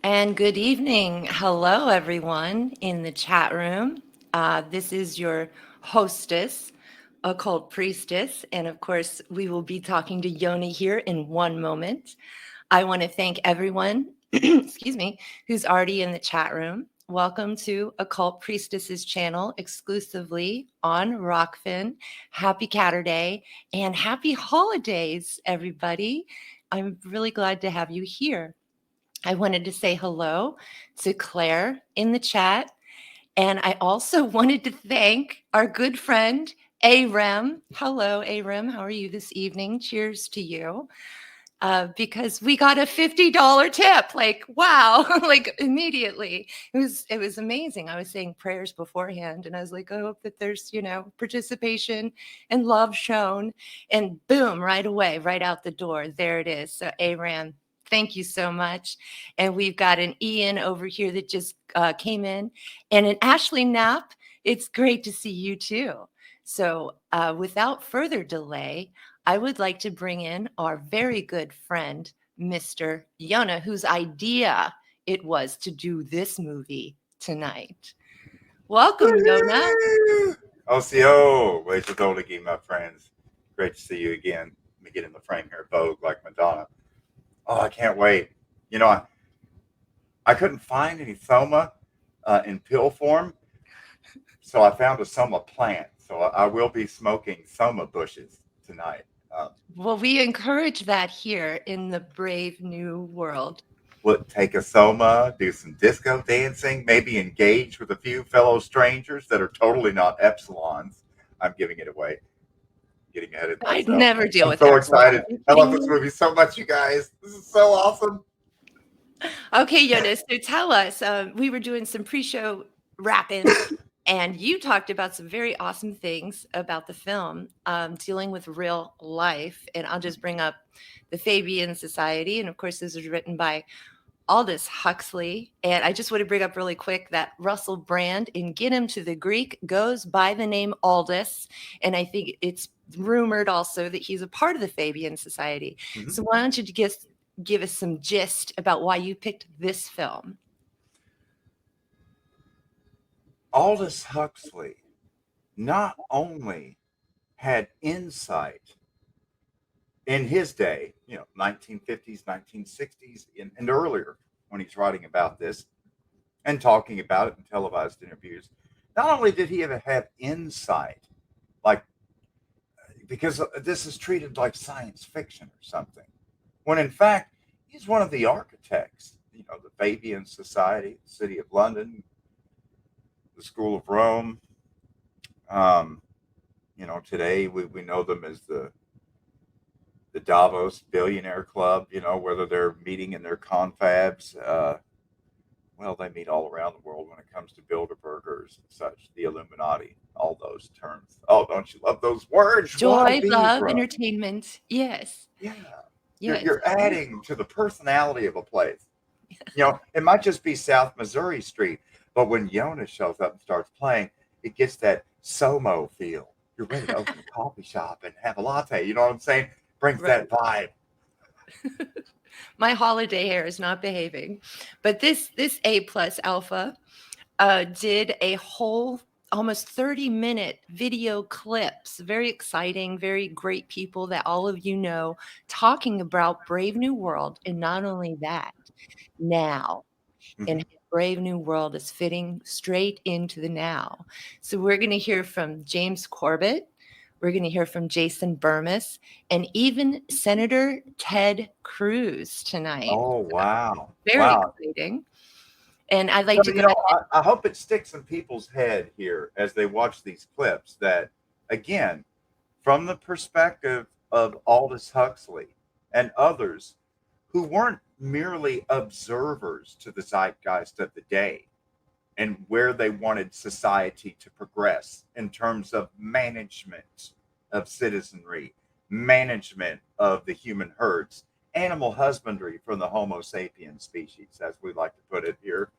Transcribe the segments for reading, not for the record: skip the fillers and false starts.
And good evening. Hello, everyone in the chat room. This is your hostess, Occult Priestess. And of course, we will be talking to Yona here in one moment. I want to thank everyone, excuse me, who's already in the chat room. Welcome to Occult Priestess's channel exclusively on Rokfin. Happy Catterday and happy holidays, everybody. I'm really glad to have you here. I wanted to say hello to Claire in the chat. And I also wanted to thank our good friend, Arem. Hello, Arem. How are you this evening? Cheers to you. Because we got a $50 tip. Like, wow, like immediately. It was amazing. I was saying prayers beforehand and I was like, I hope that there's, participation and love shown. And boom, right away, right out the door. There it is. So Arem, thank you so much. And we've got an Ian over here that just came in, and an Ashley Knapp. It's great to see you too. So without further delay, I would like to bring in our very good friend, Mr. Yona, whose idea it was to do this movie tonight. Welcome, Yona. OCO, Rachel Doligi, my friends. Great to see you again. Let me get in the frame here, Vogue, like Madonna. Oh, I can't wait. You know, I couldn't find any Soma in pill form, so I found a Soma plant. So I will be smoking Soma bushes tonight. Well, we encourage that here in the brave new world. We'll take a Soma, do some disco dancing, maybe engage with a few fellow strangers that are totally not Epsilons. I'm giving it away. Getting ahead of I'd myself. never deal I'm with so that. excited. I love this movie so much, you guys. This is so awesome. Okay, Jonas, so tell us, we were doing some pre-show wrap-ins, and you talked about some very awesome things about the film, dealing with real life. And I'll just bring up the Fabian Society. And of course, this is written by Aldous Huxley. And I just want to bring up really quick that Russell Brand in Get Him to the Greek goes by the name Aldous. And I think it's rumored also that he's a part of the Fabian Society. Mm-hmm. So why don't you just give us some gist about why you picked this film? Aldous Huxley not only had insight in his day, 1950s, 1960s, and earlier when he's writing about this and talking about it in televised interviews. Not only did he have insight, like, because this is treated like science fiction or something, when in fact, he's one of the architects, the Fabian Society, the City of London, the School of Rome. Today we know them as the Davos Billionaire Club, whether they're meeting in their confabs. Well, they meet all around the world when it comes to Bilderbergers and such, the Illuminati, all those terms. Oh, don't you love those words? Joy, love, entertainment. Yes. Yeah. Yes. You're adding to the personality of a place. It might just be South Missouri Street, but when Yona shows up and starts playing, it gets that Somo feel. You're ready to open a coffee shop and have a latte. You know what I'm saying? Brings that vibe. My holiday hair is not behaving, but this A+ Alpha did a whole almost 30-minute video clips, very exciting, very great people that all of you know, talking about Brave New World. And not only that, now, and Brave New World is fitting straight into the now. So we're going to hear from James Corbett. We're going to hear from Jason Bermas and even Senator Ted Cruz tonight. Oh, wow. Very exciting. And I'd like to go ahead. I hope it sticks in people's head here as they watch these clips that, again, from the perspective of Aldous Huxley and others who weren't merely observers to the zeitgeist of the day and where they wanted society to progress in terms of management of citizenry, management of the human herds, animal husbandry from the Homo sapiens species, as we like to put it here.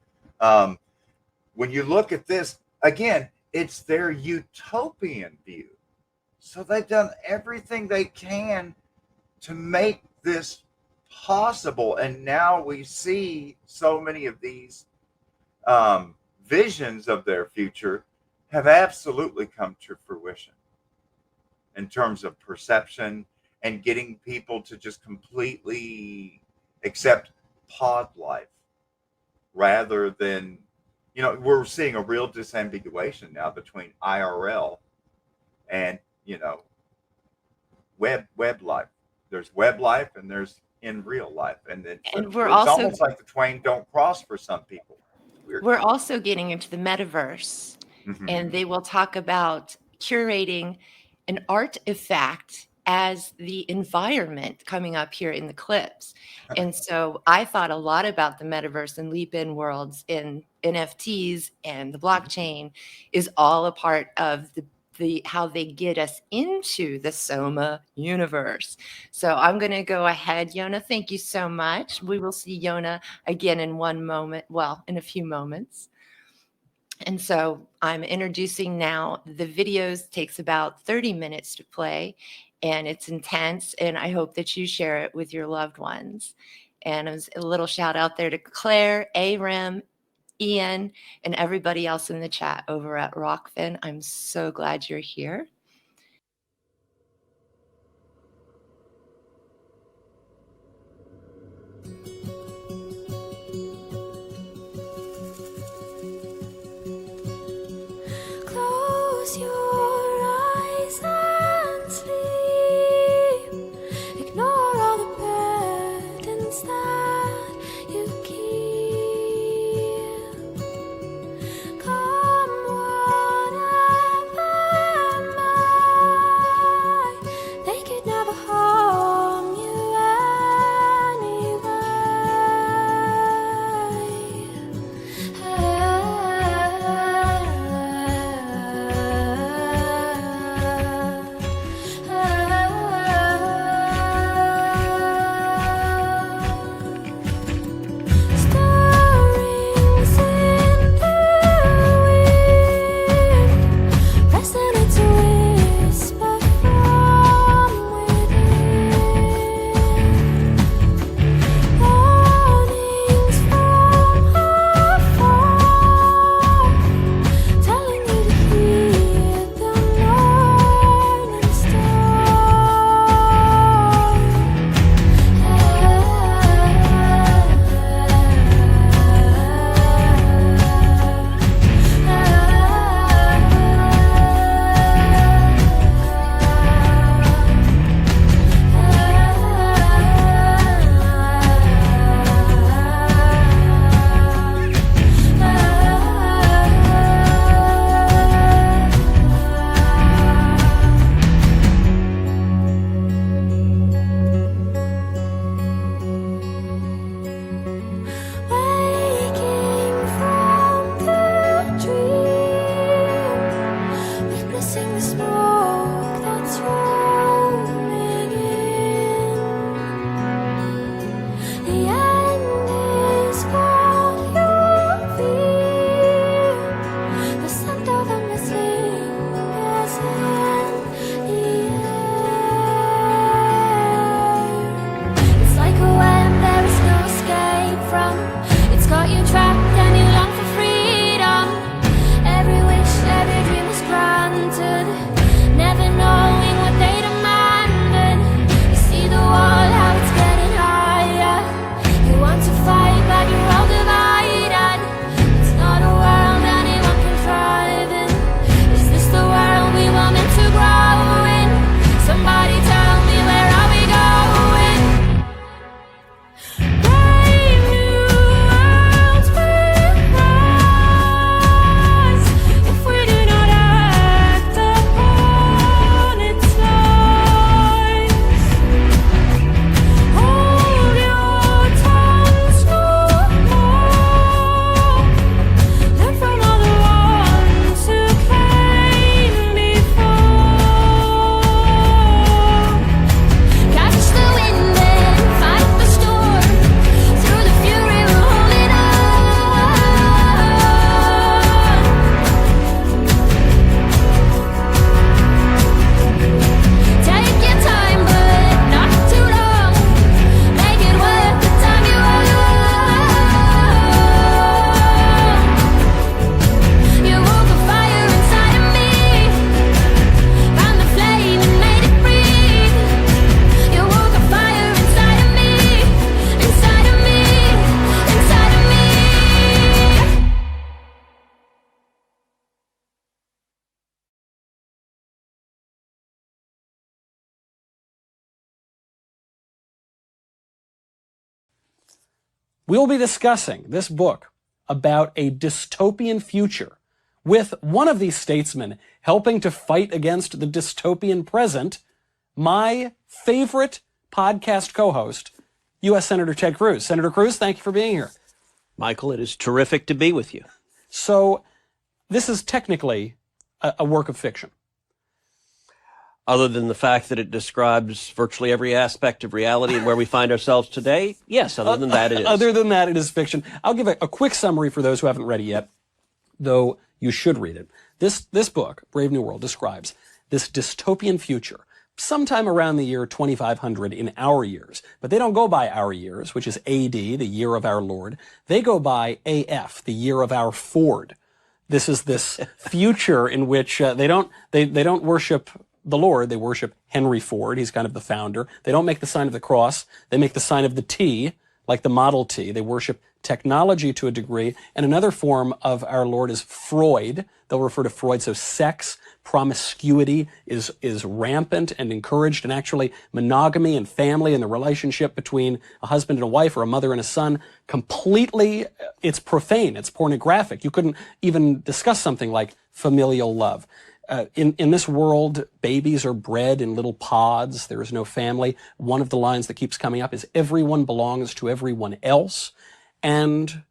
When you look at this, again, it's their utopian view. So they've done everything they can to make this possible. And now we see so many of these visions of their future have absolutely come to fruition in terms of perception and getting people to just completely accept pod life rather than, we're seeing a real disambiguation now between IRL and, web life. There's web life and there's in real life. And it's almost like the twain don't cross for some people. We're also getting into the metaverse, and they will talk about curating an artifact as the environment coming up here in the clips. And so I thought a lot about the metaverse and leap-in worlds in NFTs, and the blockchain is all a part of the how they get us into the Soma universe. So I'm going to go ahead, Yona. Thank you so much. We will see Yona again in in a few moments. And so I'm introducing now. The videos takes about 30 minutes to play, and it's intense, and I hope that you share it with your loved ones. And a little shout out there to Claire, Aram, Ian, and everybody else in the chat over at Rokfin. I'm so glad you're here. Close your eyes and sleep. Ignore all the burdens that you keep. Come whatever We will be discussing this book about a dystopian future with one of these statesmen helping to fight against the dystopian present, my favorite podcast co-host, U.S. Senator Ted Cruz. Senator Cruz, thank you for being here. Michael, it is terrific to be with you. So this is technically a work of fiction. Other than the fact that it describes virtually every aspect of reality and where we find ourselves today, yes, other than that, it is. Other than that, it is fiction. I'll give a quick summary for those who haven't read it yet, though you should read it. This book, Brave New World, describes this dystopian future sometime around the year 2500 in our years. But they don't go by our years, which is AD, the year of our Lord. They go by AF, the year of our Ford. This is this future in which they don't worship the Lord, they worship Henry Ford. He's kind of the founder. They don't make the sign of the cross. They make the sign of the T, like the Model T. They worship technology to a degree. And another form of our Lord is Freud. They'll refer to Freud. So sex, promiscuity is rampant and encouraged. And actually monogamy and family and the relationship between a husband and a wife or a mother and a son, completely, it's profane. It's pornographic. You couldn't even discuss something like familial love. In this world, babies are bred in little pods. There is no family. One of the lines that keeps coming up is everyone belongs to everyone else. And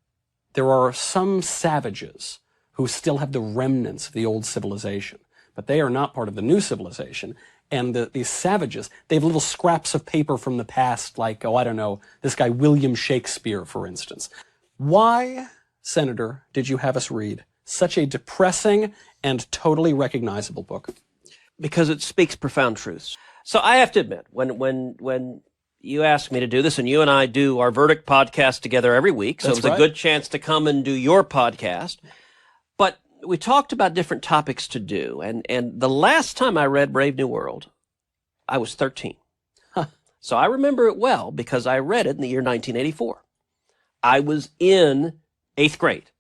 there are some savages who still have the remnants of the old civilization, but they are not part of the new civilization. And these savages, they have little scraps of paper from the past, like, oh, I don't know, this guy William Shakespeare, for instance. Why, Senator, did you have us read such a depressing and totally recognizable book? Because it speaks profound truths. So I have to admit, when you asked me to do this, and you and I do our Verdict podcast together every week, so it was a good chance to come and do your podcast. But we talked about different topics to do, and the last time I read Brave New World, I was 13. Huh. So I remember it well because I read it in the year 1984. I was in 8th grade.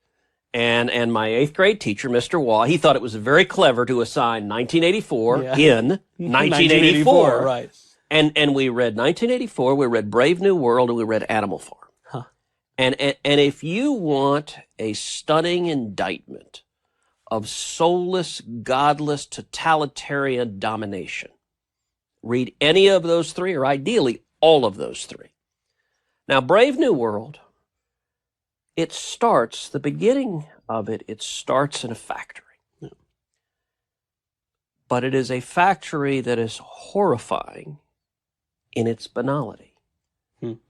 And my 8th grade teacher, Mr. Waugh, he thought it was very clever to assign 1984 in 1984. Right. And we read 1984, we read Brave New World, and we read Animal Farm. Huh. And if you want a stunning indictment of soulless, godless, totalitarian domination, read any of those three, or ideally all of those three. Now, Brave New World, it starts, the beginning of it, it starts in a factory. Yeah. But it is a factory that is horrifying in its banality.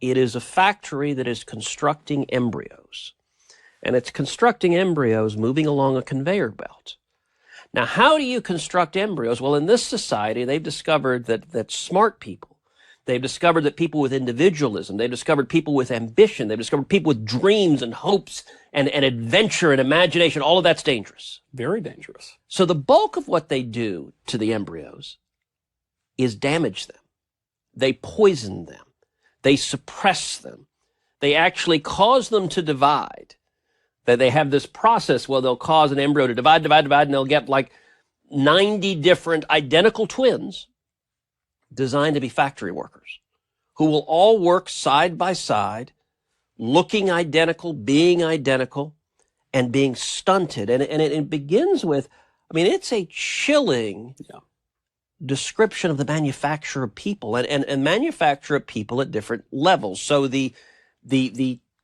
It is a factory that is constructing embryos. And it's constructing embryos moving along a conveyor belt. Now, how do you construct embryos? Well, in this society, they've discovered that smart people, they've discovered that people with individualism, they've discovered people with ambition, they've discovered people with dreams and hopes and adventure and imagination. All of that's dangerous. Very dangerous. So the bulk of what they do to the embryos is damage them. They poison them. They suppress them. They actually cause them to divide. That they have this process where they'll cause an embryo to divide, and they'll get like 90 different identical twins designed to be factory workers who will all work side by side, looking identical, and being stunted. And it begins with, I mean, it's a chilling description of the manufacture of people and manufacture of people at different levels. So the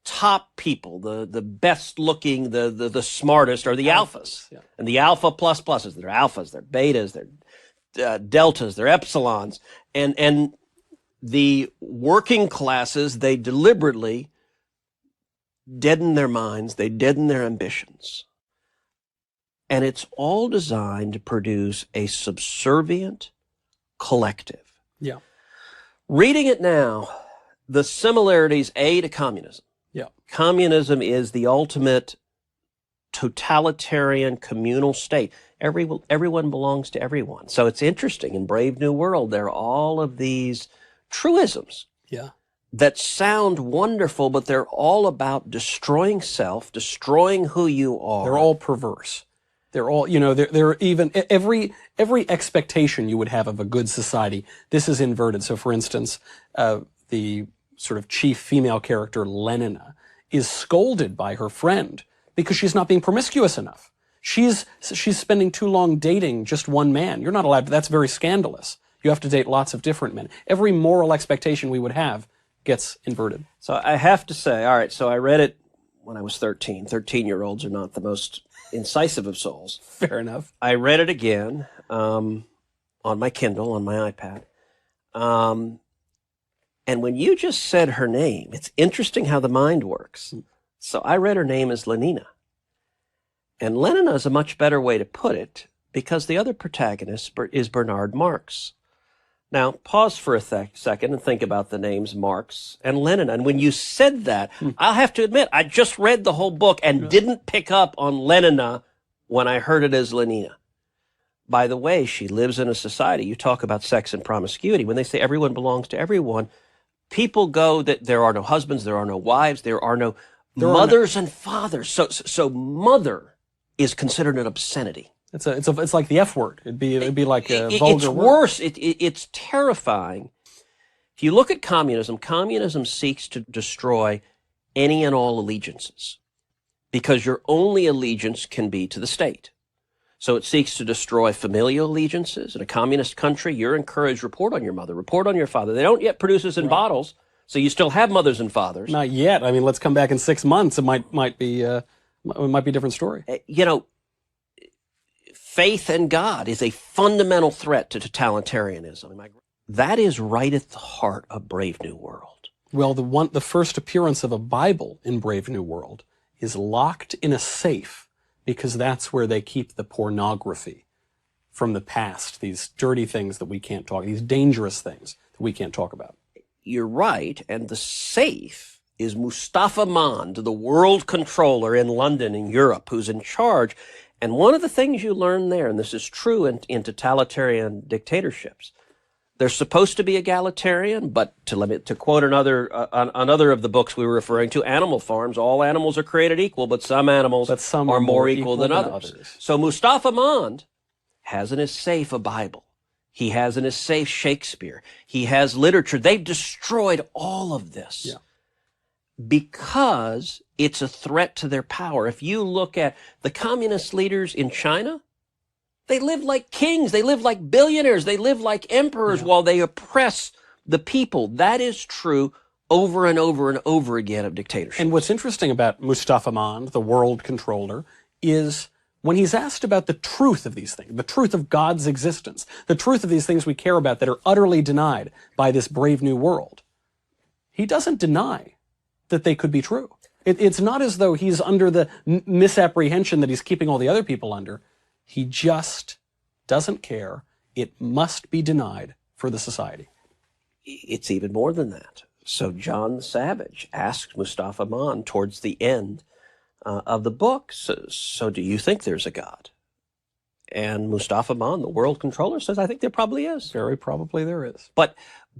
top people, the best looking, the smartest are the alphas. Yeah. And the alpha plus pluses. They're alphas, they're betas, they're deltas, they're epsilons. And the working classes, they deliberately deaden their minds, they deaden their ambitions. And it's all designed to produce a subservient collective. Yeah. Reading it now, the similarities, to communism. Yeah. Communism is the ultimate totalitarian communal state. Everyone belongs to everyone. So it's interesting. In Brave New World, there are all of these truisms that sound wonderful, but they're all about destroying self, destroying who you are. They're all perverse. They're all, they're even, every expectation you would have of a good society, this is inverted. So for instance, the sort of chief female character, Lenina, is scolded by her friend because she's not being promiscuous enough. She's spending too long dating just one man. You're not allowed to. That's very scandalous. You have to date lots of different men. Every moral expectation we would have gets inverted. So I have to say, all right, so I read it when I was 13. 13-year-olds are not the most incisive of souls. Fair enough. I read it again on my Kindle, on my iPad. And when you just said her name, it's interesting how the mind works. So I read her name as Lenina. And Lenina is a much better way to put it because the other protagonist is Bernard Marx. Now, pause for a second and think about the names Marx and Lenin. And when you said that, I'll have to admit, I just read the whole book and didn't pick up on Lenina when I heard it as Lenina. By the way, she lives in a society. You talk about sex and promiscuity. When they say everyone belongs to everyone, people go that there are no husbands, there are no wives, there are no mothers and fathers. So mother is considered an obscenity. It's like the F word. It'd be like a vulgar It's word. worse. It's terrifying. If you look at communism, communism seeks to destroy any and all allegiances because your only allegiance can be to the state. So it seeks to destroy familial allegiances. In a communist country, you're encouraged, report on your mother, report on your father. They don't yet produce this in bottles, so you still have mothers and fathers. Not yet. I mean, let's come back in 6 months. It might be a different story. You know, faith in God is a fundamental threat to totalitarianism. That is right at the heart of Brave New World. Well, the first appearance of a Bible in Brave New World is locked in a safe because that's where they keep the pornography from the past, these dirty things that we can't talk, these dangerous things that we can't talk about. You're right, and the safe is Mustafa Mond, the world controller in London, in Europe, who's in charge. And one of the things you learn there, and this is true in totalitarian dictatorships, they're supposed to be egalitarian, but to quote another of the books we were referring to, Animal Farms, all animals are created equal, but some animals are more equal than others. So Mustafa Mond has in his safe a Bible. He has in his safe Shakespeare. He has literature. They've destroyed all of this because it's a threat to their power. If you look at the communist leaders in China, they live like kings. They live like billionaires. They live like emperors while they oppress the people. That is true over and over and over again of dictatorship. And what's interesting about Mustafa Mond, the world controller, is when he's asked about the truth of these things, the truth of God's existence, the truth of these things we care about that are utterly denied by this Brave New World, he doesn't deny that they could be true. It's not as though he's under the misapprehension that he's keeping all the other people under. He just doesn't care. It must be denied for the society. It's even more than that. So John the Savage asks Mustafa Mond towards the end of the book, so do you think there's a God? And Mustafa Mond, the world controller, says, I think there probably is. Very probably there is. But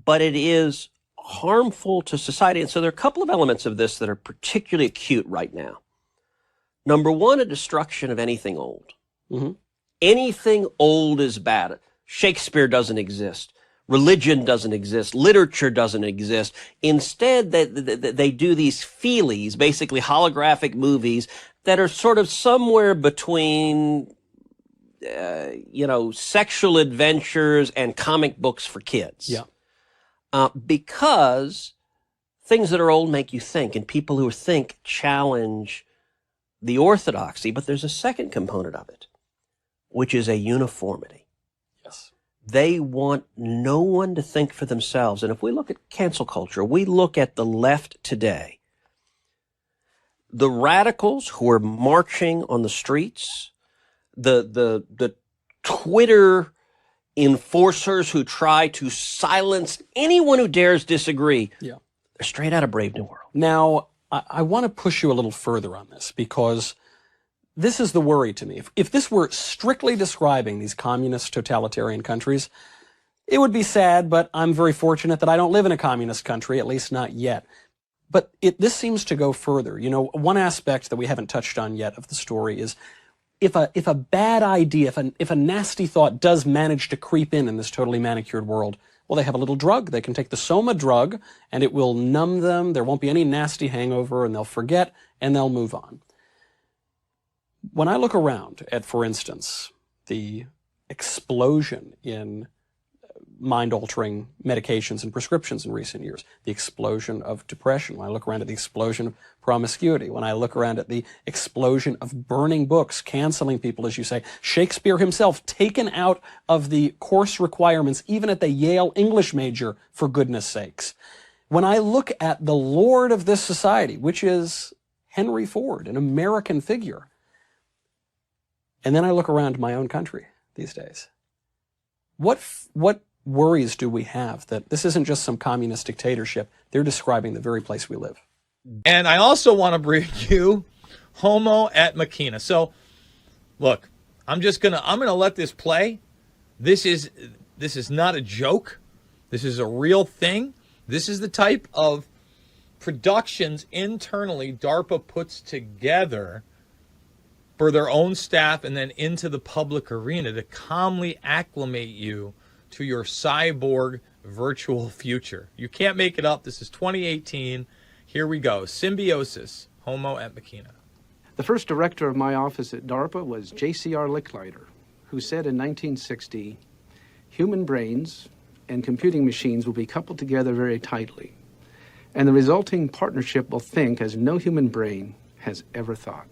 it is harmful to society. And so there are a couple of elements of this that are particularly acute right now. Number one, a destruction of anything old. Mm-hmm. Anything old is bad. Shakespeare doesn't exist. Religion doesn't exist. Literature doesn't exist. Instead, they do these feelies, basically holographic movies that are sort of somewhere between, sexual adventures and comic books for kids. Yeah. Because things that are old make you think, and people who think challenge the orthodoxy. But there's a second component of it, which is a uniformity. Yes. They want no one to think for themselves. And if we look at cancel culture, we look at the left today, the radicals who are marching on the streets, the Twitter enforcers who try to silence anyone who dares disagree, they're straight out of Brave New World. Now, I want to push you a little further on this because this is the worry to me. If this were strictly describing these communist totalitarian countries, it would be sad, but I'm very fortunate that I don't live in a communist country, at least not yet. But this seems to go further. You know, one aspect that we haven't touched on yet of the story is if a bad idea, if a nasty thought does manage to creep in this totally manicured world, Well, they have a little drug. They can take the soma drug, and it will numb them. There won't be any nasty hangover, and they'll forget, and they'll move on. When I look around at, for instance, the explosion in mind-altering medications and prescriptions in recent years, the explosion of depression, when I look around at the explosion of promiscuity, when I look around at the explosion of burning books, canceling people, as you say, Shakespeare himself taken out of the course requirements, even at the Yale English major, for goodness sakes. When I look at the lord of this society, which is Henry Ford, an American figure, and then I look around my own country these days, what worries do we have that this isn't just some communist dictatorship? They're describing the very place we live. And I also want to bring you Homo at Machina. So, look, I'm gonna let this play. This is not a joke. This is a real thing. This is the type of productions internally DARPA puts together for their own staff and then into the public arena to calmly acclimate you to your cyborg virtual future. You can't make it up. This is 2018. Here we go. Symbiosis, Homo at Machina. The first director of my office at DARPA was J.C.R. Licklider, who said in 1960, human brains and computing machines will be coupled together very tightly, and the resulting partnership will think as no human brain has ever thought.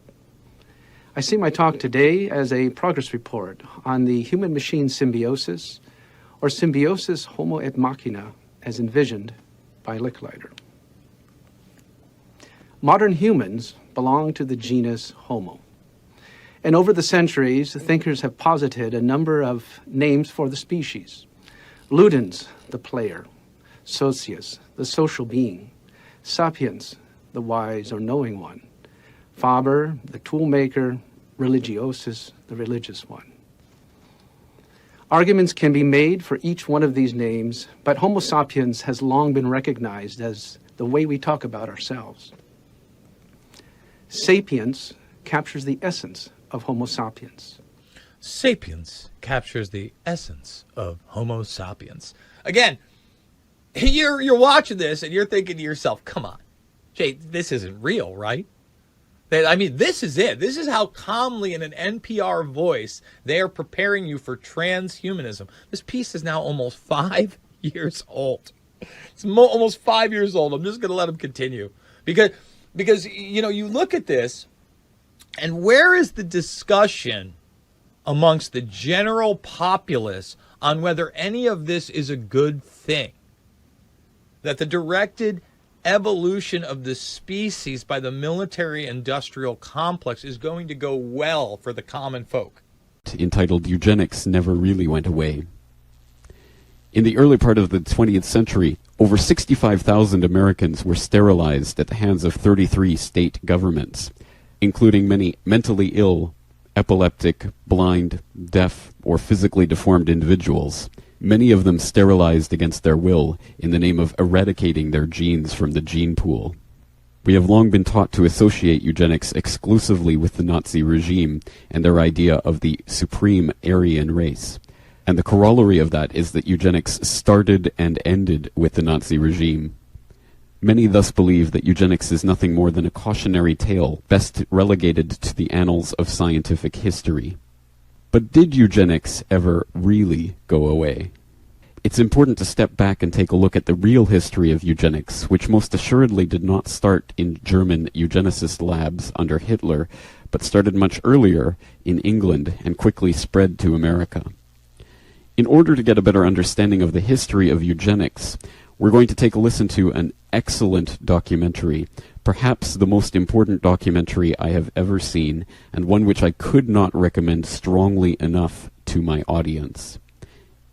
I see my talk today as a progress report on the human-machine symbiosis, or symbiosis Homo et Machina, as envisioned by Licklider. Modern humans belong to the genus Homo. And over the centuries, the thinkers have posited a number of names for the species. Ludens, the player. Socius, the social being. Sapiens, the wise or knowing one. Faber, the toolmaker. Religiosus, the religious one. Arguments can be made for each one of these names, but Homo sapiens has long been recognized as the way we talk about ourselves. Sapiens captures the essence of Homo sapiens. Sapiens captures the essence of Homo sapiens. Again, you're watching this and you're thinking to yourself, come on, Jay, this isn't real, right? I mean, this is it. This is how calmly in an NPR voice they are preparing you for transhumanism. This piece is now almost 5 years old. It's almost 5 years old. I'm just going to let him continue. Because you know, you look at this, and where is the discussion amongst the general populace on whether any of this is a good thing? That the directed evolution of the species by the military-industrial complex is going to go well for the common folk. Entitled Eugenics Never Really Went Away. In the early part of the 20th century, over 65,000 Americans were sterilized at the hands of 33 state governments, including many mentally ill, epileptic, blind, deaf, or physically deformed individuals. Many of them sterilized against their will in the name of eradicating their genes from the gene pool. We have long been taught to associate eugenics exclusively with the Nazi regime and their idea of the supreme Aryan race. And the corollary of that is that eugenics started and ended with the Nazi regime. Many thus believe that eugenics is nothing more than a cautionary tale, best relegated to the annals of scientific history. But did eugenics ever really go away? It's important to step back and take a look at the real history of eugenics, which most assuredly did not start in German eugenicist labs under Hitler, but started much earlier in England and quickly spread to America. In order to get a better understanding of the history of eugenics, we're going to take a listen to an excellent documentary, perhaps the most important documentary I have ever seen, and one which I could not recommend strongly enough to my audience.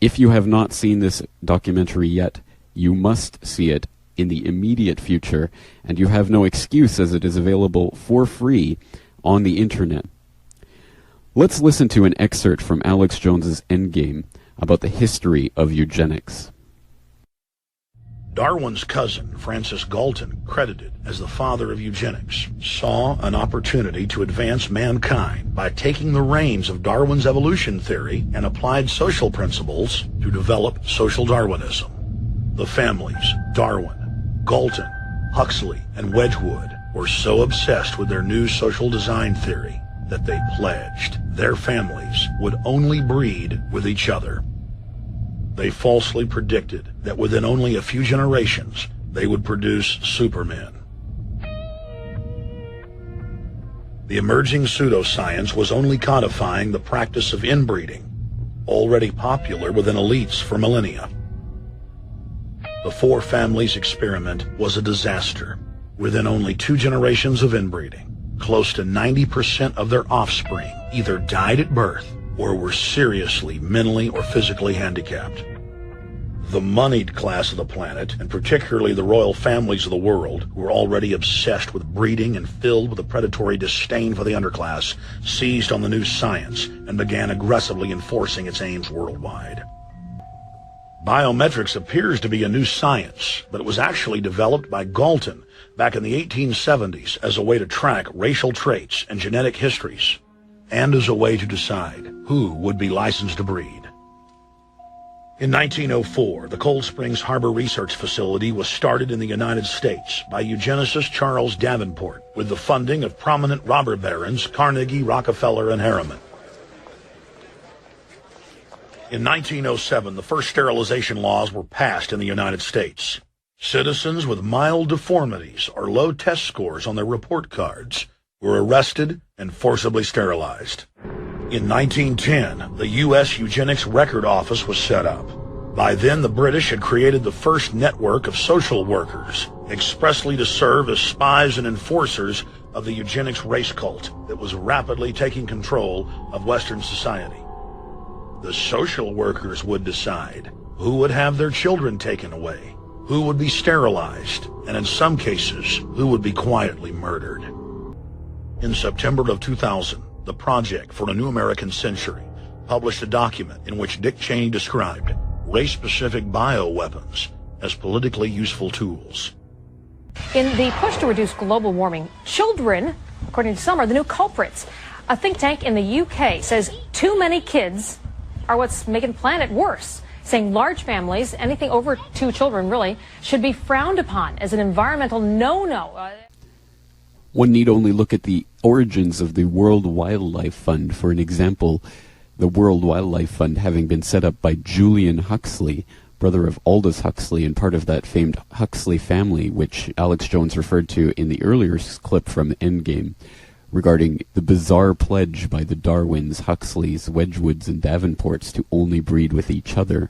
If you have not seen this documentary yet, you must see it in the immediate future, and you have no excuse as it is available for free on the internet. Let's listen to an excerpt from Alex Jones's Endgame about the history of eugenics. Darwin's cousin, Francis Galton, credited as the father of eugenics, saw an opportunity to advance mankind by taking the reins of Darwin's evolution theory and applied social principles to develop social Darwinism. The families, Darwin, Galton, Huxley, and Wedgwood, were so obsessed with their new social design theory that they pledged their families would only breed with each other. They falsely predicted that within only a few generations, they would produce supermen. The emerging pseudoscience was only codifying the practice of inbreeding, already popular within elites for millennia. The four families experiment was a disaster. Within only 2 generations of inbreeding, close to 90% of their offspring either died at birth or were seriously mentally or physically handicapped. The moneyed class of the planet, and particularly the royal families of the world, who were already obsessed with breeding and filled with a predatory disdain for the underclass, seized on the new science and began aggressively enforcing its aims worldwide. Biometrics appears to be a new science, but it was actually developed by Galton back in the 1870s as a way to track racial traits and genetic histories, and as a way to decide who would be licensed to breed. In 1904, the Cold Springs Harbor Research Facility was started in the United States by eugenicist Charles Davenport with the funding of prominent robber barons Carnegie, Rockefeller, and Harriman. In 1907, the first sterilization laws were passed in the United States. Citizens with mild deformities or low test scores on their report cards were arrested and forcibly sterilized. In 1910, the U.S. Eugenics Record Office was set up. By then, the British had created the first network of social workers, expressly to serve as spies and enforcers of the eugenics race cult that was rapidly taking control of Western society. The social workers would decide who would have their children taken away, who would be sterilized, and in some cases, who would be quietly murdered. In September of 2000, the Project for a New American Century published a document in which Dick Cheney described race-specific bioweapons as politically useful tools. In the push to reduce global warming, children, according to some, are the new culprits. A think tank in the UK says too many kids are what's making the planet worse, saying large families, anything over 2 children really, should be frowned upon as an environmental no-no. One need only look at the origins of the World Wildlife Fund for an example. The World Wildlife Fund having been set up by Julian Huxley, brother of Aldous Huxley and part of that famed Huxley family, which Alex Jones referred to in the earlier clip from Endgame, regarding the bizarre pledge by the Darwins, Huxleys, Wedgwoods, and Davenports to only breed with each other.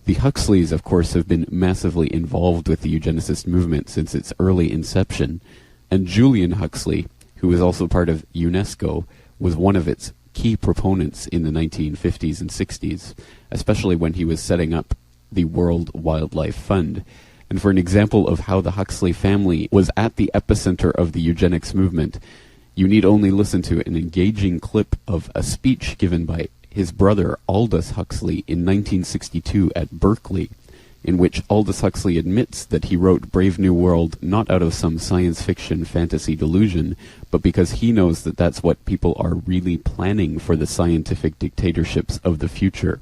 The Huxleys, of course, have been massively involved with the eugenicist movement since its early inception, and Julian Huxley, who was also part of UNESCO, was one of its key proponents in the 1950s and 60s, especially when he was setting up the World Wildlife Fund. And for an example of how the Huxley family was at the epicenter of the eugenics movement, you need only listen to an engaging clip of a speech given by his brother Aldous Huxley in 1962 at Berkeley, in which Aldous Huxley admits that he wrote Brave New World not out of some science fiction fantasy delusion, but because he knows that that's what people are really planning for the scientific dictatorships of the future.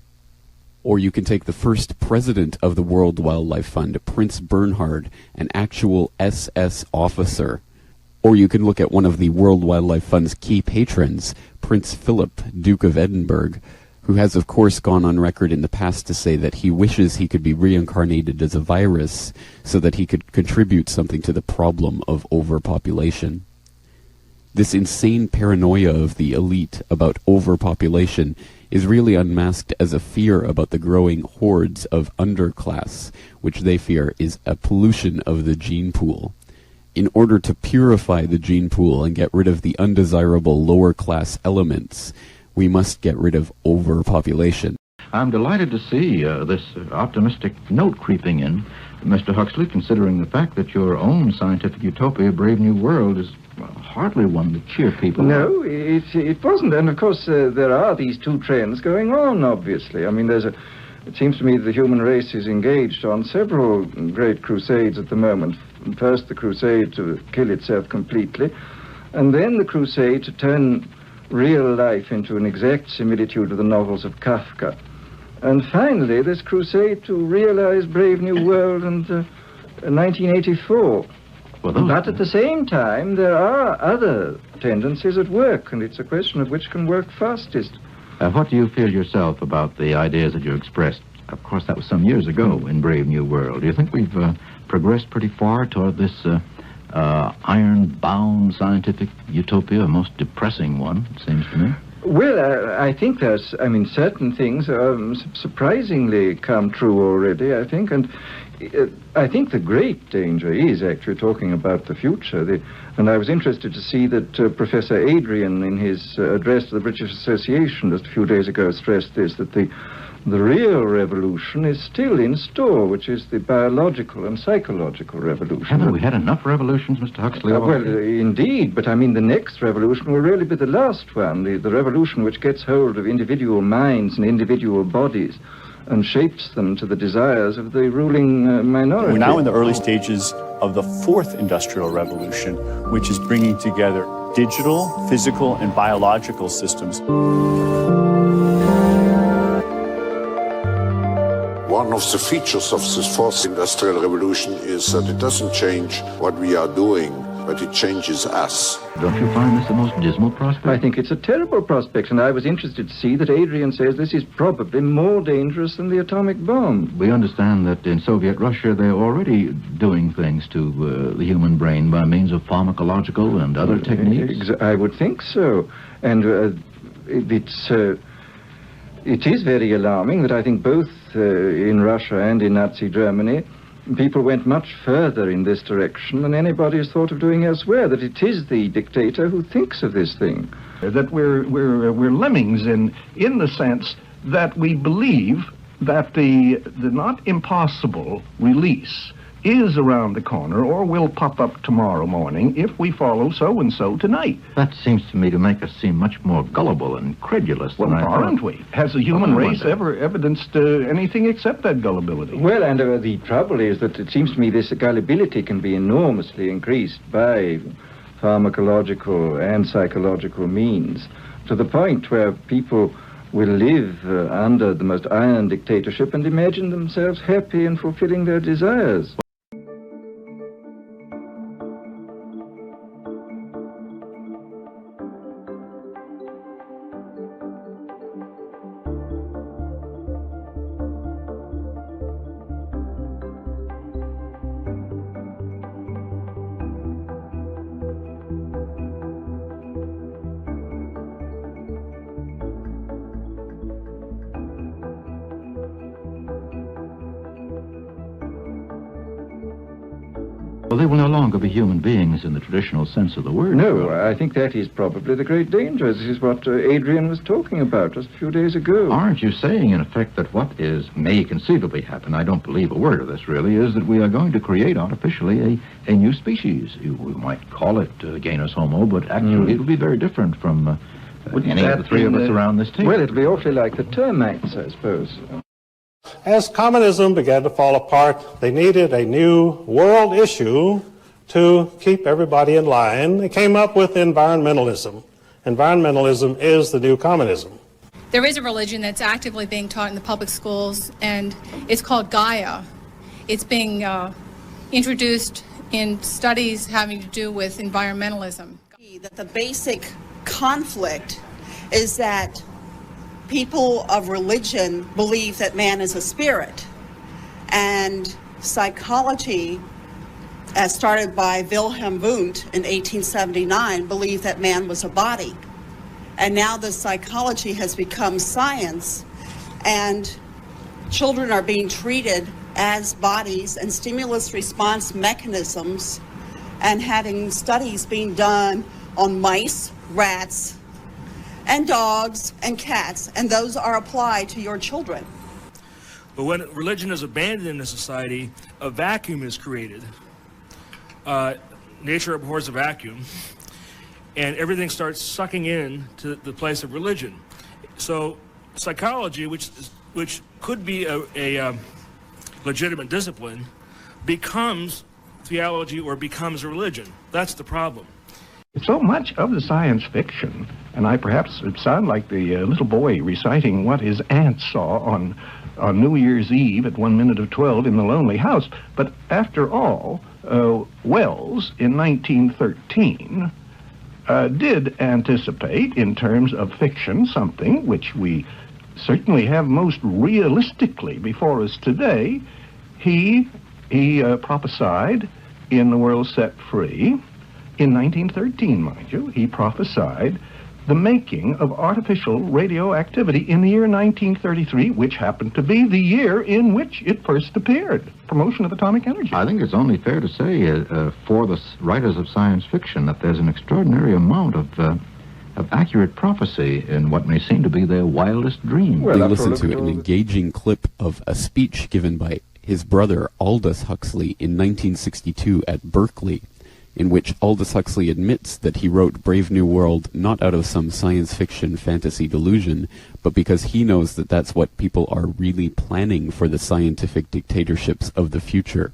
Or you can take the first president of the World Wildlife Fund, Prince Bernhard, an actual SS officer. Or you can look at one of the World Wildlife Fund's key patrons, Prince Philip, Duke of Edinburgh, who has of course gone on record in the past to say that he wishes he could be reincarnated as a virus so that he could contribute something to the problem of overpopulation. This insane paranoia of the elite about overpopulation is really unmasked as a fear about the growing hordes of underclass, which they fear is a pollution of the gene pool. In order to purify the gene pool and get rid of the undesirable lower class elements, we must get rid of overpopulation. I'm delighted to see this optimistic note creeping in, Mr. Huxley, considering the fact that your own scientific utopia, Brave New World, is hardly one to cheer people. No, it wasn't. And of course, there are these 2 trends going on, obviously. I mean, it seems to me that the human race is engaged on several great crusades at the moment. First, the crusade to kill itself completely, and then the crusade to turn real life into an exact similitude of the novels of Kafka. And finally, this crusade to realize Brave New World and 1984. But at the same time, there are other tendencies at work, and it's a question of which can work fastest. What do you feel yourself about the ideas that you expressed? Of course, that was some years ago in Brave New World. Do you think we've progressed pretty far toward this iron-bound scientific utopia, a most depressing one, it seems to me? Well, I think certain things surprisingly come true already, I think, and I think the great danger is actually talking about the future. And I was interested to see that Professor Adrian, in his address to the British Association just a few days ago, stressed this, that the real revolution is still in store, which is the biological and psychological revolution. Haven't we had enough revolutions, Mr. Huxley? Well, indeed, but I mean the next revolution will really be the last one, the revolution which gets hold of individual minds and individual bodies and shapes them to the desires of the ruling minority. We're now in the early stages of the fourth industrial revolution, which is bringing together digital, physical, and biological systems. One of the features of this fourth industrial revolution is that it doesn't change what we are doing, but it changes us. Don't you find this the most dismal prospect? I think it's a terrible prospect, and I was interested to see that Adrian says this is probably more dangerous than the atomic bomb. We understand that in Soviet Russia they're already doing things to the human brain by means of pharmacological and other techniques. I would think so, and it is very alarming that I think both in Russia and in Nazi Germany, people went much further in this direction than anybody has thought of doing elsewhere, that it is the dictator who thinks of this thing. That we're lemmings in the sense that we believe that the not impossible release is around the corner or will pop up tomorrow morning if we follow so-and-so tonight. That seems to me to make us seem much more gullible and credulous than I thought. Aren't we? Has the human race ever evidenced anything except that gullibility? Well, and the trouble is that it seems to me this gullibility can be enormously increased by pharmacological and psychological means, to the point where people will live under the most iron dictatorship and imagine themselves happy and fulfilling their desires. Well, they will no longer be human beings in the traditional sense of the word. No, I think that is probably the great danger. This is what Adrian was talking about just a few days ago. Aren't you saying, in effect, that what may conceivably happen, I don't believe a word of this really, is that we are going to create artificially a new species? We might call it Genus Homo, but actually it will be very different from any of the three of us around this table. Well, it'll be awfully like the termites, I suppose. As communism began to fall apart, they needed a new world issue to keep everybody in line. They came up with environmentalism. Environmentalism is the new communism. There is a religion that's actively being taught in the public schools, and it's called Gaia. It's being introduced in studies having to do with environmentalism. That the basic conflict is that people of religion believe that man is a spirit, and psychology, as started by Wilhelm Wundt in 1879, believed that man was a body. And now the psychology has become science, and children are being treated as bodies and stimulus response mechanisms, and having studies being done on mice, rats, and dogs and cats, and those are applied to your children. But when religion is abandoned in a society, a vacuum is created. Nature abhors a vacuum, and everything starts sucking in to the place of religion. So psychology, which could be a legitimate discipline, becomes theology or becomes religion. That's the problem. So much of the science fiction and I perhaps sound like the little boy reciting what his aunt saw on New Year's Eve at 1 minute of 12 in the lonely house. But after all, Wells in 1913 did anticipate, in terms of fiction, something which we certainly have most realistically before us today. He prophesied in The World Set Free, in 1913, mind you, he prophesied the making of artificial radioactivity in the year 1933, which happened to be the year in which it first appeared, promotion of atomic energy. I think it's only fair to say for the writers of science fiction that there's an extraordinary amount of accurate prophecy in what may seem to be their wildest dream. Well, they listened to an engaging clip of a speech given by his brother Aldous Huxley in 1962 at Berkeley, in which Aldous Huxley admits that he wrote Brave New World not out of some science fiction fantasy delusion, but because he knows that that's what people are really planning for the scientific dictatorships of the future.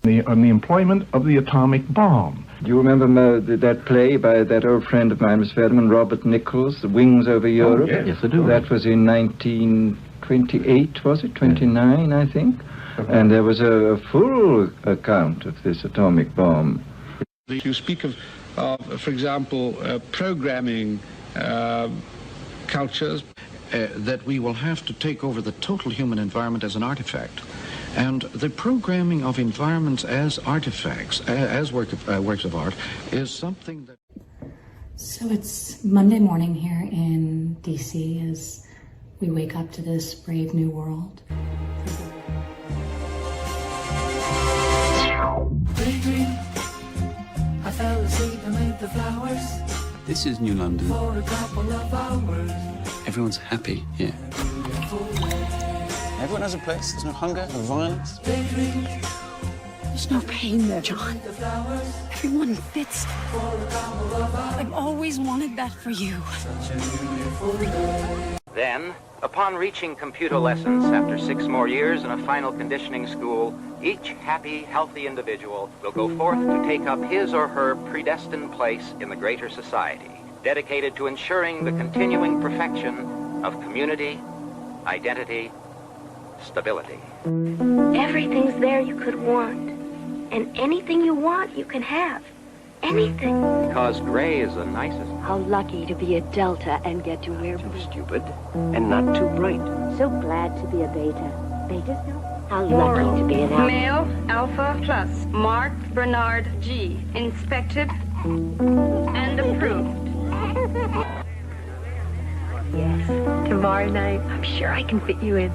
On the employment of the atomic bomb. Do you remember that play by that old friend of mine, Miss Ferdinand, Robert Nichols, The Wings Over Europe? Yes, I do. That was in 1928, was it? 29, I think. And there was a full account of this atomic bomb. You speak of for example, programming cultures. That we will have to take over the total human environment as an artifact. And the programming of environments as artifacts, as works of art, is something that... So it's Monday morning here in D.C. as we wake up to this brave new world. I fell asleep amid the flowers. This is New London. For a couple of hours. Everyone's happy here. Everyone has a place. There's no hunger, no violence. There's no pain there, John. Everyone fits. I've always wanted that for you. Then, upon reaching computer lessons after 6 more years in a final conditioning school, each happy, healthy individual will go forth to take up his or her predestined place in the greater society, dedicated to ensuring the continuing perfection of community, identity, stability. Everything's there you could want. And anything you want, you can have. Anything. Because gray is the nicest. How lucky to be a Delta and get to wear blue. Too stupid and not too bright. So glad to be a Beta. Beta's no? How lucky to be an Alpha. Male, Alpha Plus, Mark Bernard G. Inspected and approved. Yes. Tomorrow night, I'm sure I can fit you in.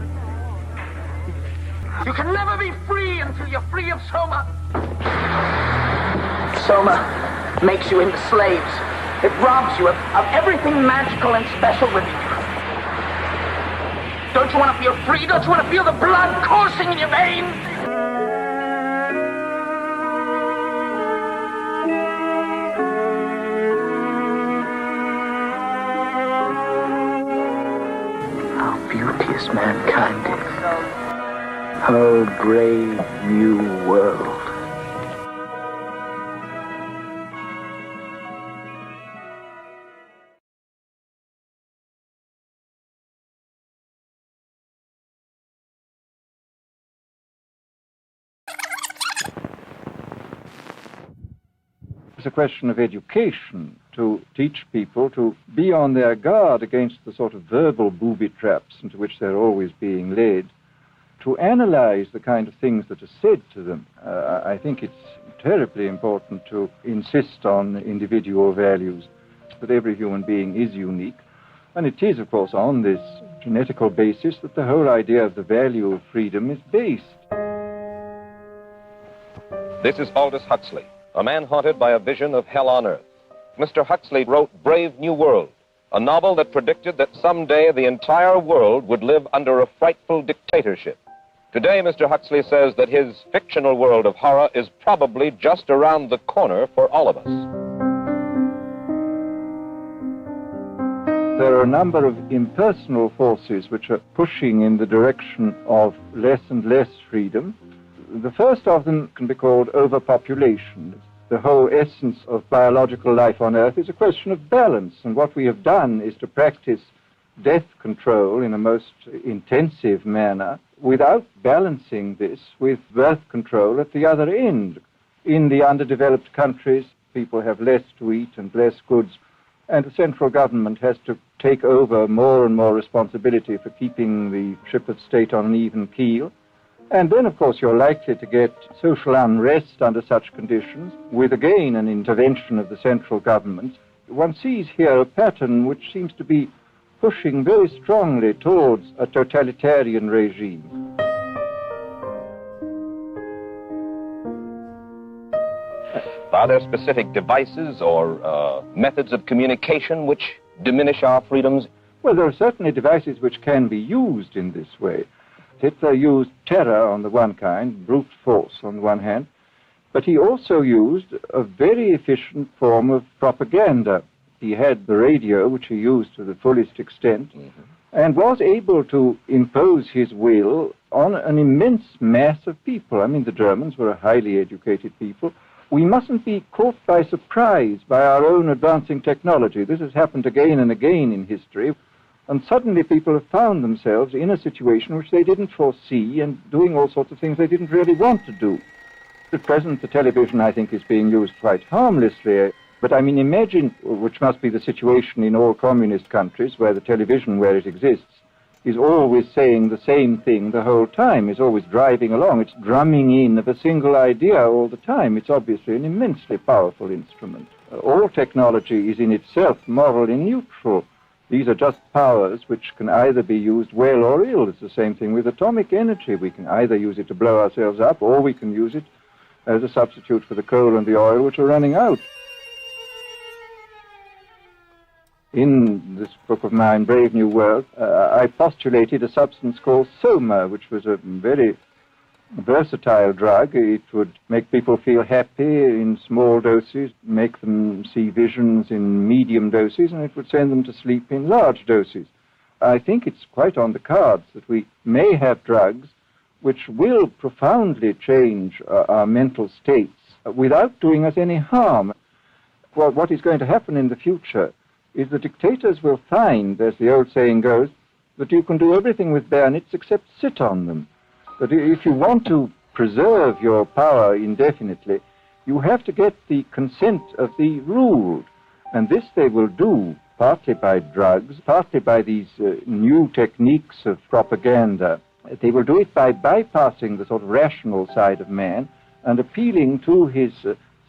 You can never be free until you're free of Soma. Soma makes you into slaves. It robs you of everything magical and special within you. Don't you want to feel free? Don't you want to feel the blood coursing in your veins? How beauteous mankind is. How brave new world. It's a question of education, to teach people to be on their guard against the sort of verbal booby traps into which they're always being led, to analyze the kind of things that are said to them. I think it's terribly important to insist on individual values, that every human being is unique. And it is, of course, on this genetical basis that the whole idea of the value of freedom is based. This is Aldous Huxley, a man haunted by a vision of hell on earth. Mr. Huxley wrote Brave New World, a novel that predicted that someday the entire world would live under a frightful dictatorship. Today, Mr. Huxley says that his fictional world of horror is probably just around the corner for all of us. There are a number of impersonal forces which are pushing in the direction of less and less freedom. The first of them can be called overpopulation. The whole essence of biological life on Earth is a question of balance, and what we have done is to practice death control in a most intensive manner without balancing this with birth control at the other end. In the underdeveloped countries, people have less to eat and less goods, and the central government has to take over more and more responsibility for keeping the ship of state on an even keel. And then, of course, you're likely to get social unrest under such conditions, with again an intervention of the central government. One sees here a pattern which seems to be pushing very strongly towards a totalitarian regime. Are there specific devices or methods of communication which diminish our freedoms? Well, there are certainly devices which can be used in this way. Hitler used terror on the one kind, brute force on the one hand, but he also used a very efficient form of propaganda. He had the radio, which he used to the fullest extent, and was able to impose his will on an immense mass of people. I mean, the Germans were a highly educated people. We mustn't be caught by surprise by our own advancing technology. This has happened again and again in history. And suddenly people have found themselves in a situation which they didn't foresee and doing all sorts of things they didn't really want to do. At present, the television, I think, is being used quite harmlessly. But I mean, imagine, which must be the situation in all communist countries, where the television, where it exists, is always saying the same thing the whole time, is always driving along. It's drumming in of a single idea all the time. It's obviously an immensely powerful instrument. All technology is in itself morally neutral. These are just powers which can either be used well or ill. It's the same thing with atomic energy. We can either use it to blow ourselves up, or we can use it as a substitute for the coal and the oil which are running out. In this book of mine, Brave New World, I postulated a substance called soma, which was a very versatile drug. It would make people feel happy in small doses, make them see visions in medium doses, and it would send them to sleep in large doses. I think it's quite on the cards that we may have drugs which will profoundly change our mental states without doing us any harm. Well, what is going to happen in the future is the dictators will find, as the old saying goes, that you can do everything with bayonets except sit on them. But if you want to preserve your power indefinitely, you have to get the consent of the ruled. And this they will do partly by drugs, partly by these new techniques of propaganda. They will do it by bypassing the sort of rational side of man and appealing to his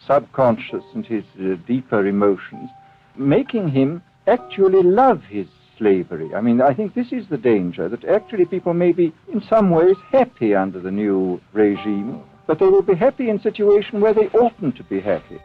subconscious and his deeper emotions, making him actually love his slavery. I mean, I think this is the danger, that actually people may be in some ways happy under the new regime, but they will be happy in a situation where they oughtn't to be happy.